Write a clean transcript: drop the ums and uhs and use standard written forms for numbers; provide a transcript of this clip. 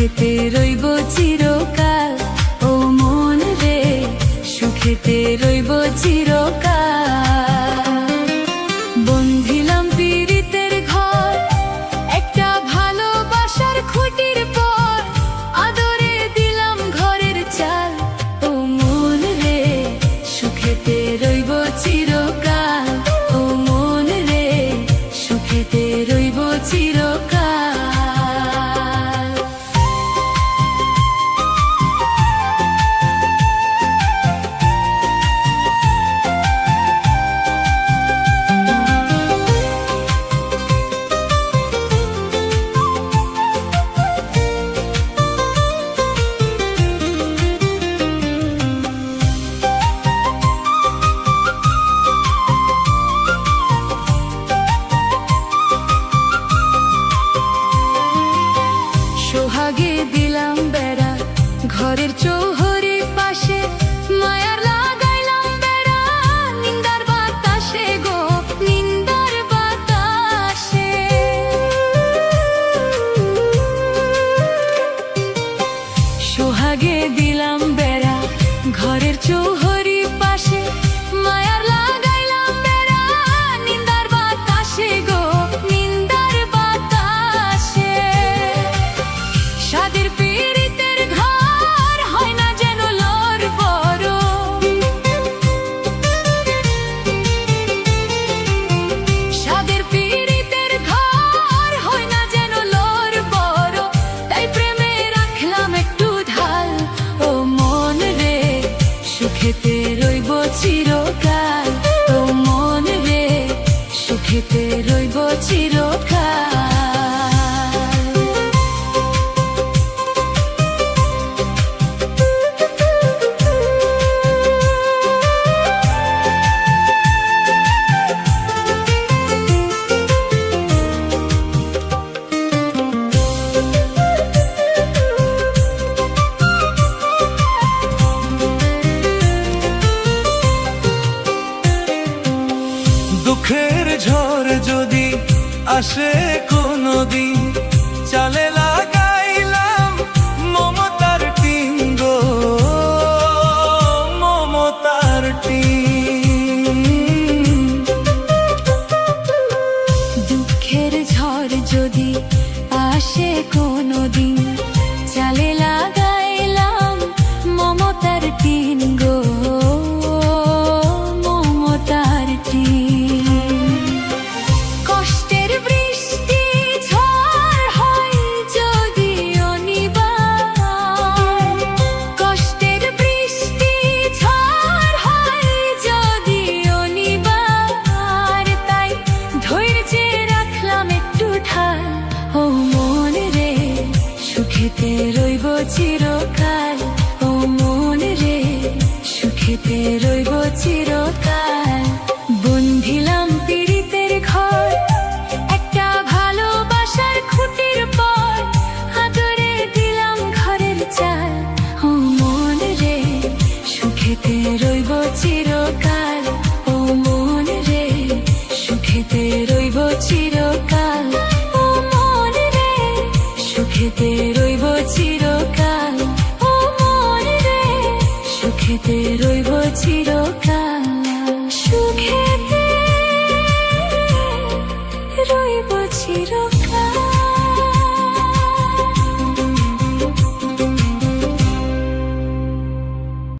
সুখেতে রইব চিরকাল। ও মন রে সুখেতে রইব চিরকাল। বন্ধিলাম পীড়িতের ঘর একটা ভালোবাসার খুঁটির পর, আদরে দিলাম ঘরের চাল। ও মন রে সুখেতে রইব চিরকাল। ও মন রে সুখেতে রইব চিরকাল। সোহাগে দিলাম বেড়া ঘরের চৌহরি পাশে, মায়ার লাগাইলাম বেড়া নিন্দার বাতাসে গো নিন্দার বাতাসে। সোহাগে দিলাম বেড়া ঘরের চৌহরি পাশে, মায়ার লাগাইলাম বেড়া নিন্দার বাতাসে গো নিন্দার বাতাসে। সাদের পীড়িতের ঘর হয় না যেন লোর বড়, সাদের পীড়িতের ঘর হয় না যেন লোর বড়, তাই প্রেমে রাখলাম একটু ঢাল। ও মন রে সুখেতে রইব চিরকাল। ও মন রে সুখেতে রইব চিরকাল। দুঃখের ঝড় যদি আসে কোনদিন, চালে লাগাইলাম মমতার টিন গো মমতার টিন। দুঃখের ঝড় যদি আসে কোনদিন, চালে লাগাইলাম মমতার টিন গো মমতার টিন। কষ্টের বৃষ্টি ঝড় হয় যদি অনিবার, কষ্টের বৃষ্টি ঝড় হয় যদি অনিবার, তাই ধৈর্যে রাখলাম একটু ঢাল। ও মন রে সুখেতে রইব চিরকাল। ও মন রে সুখেতে রইব চিরকাল।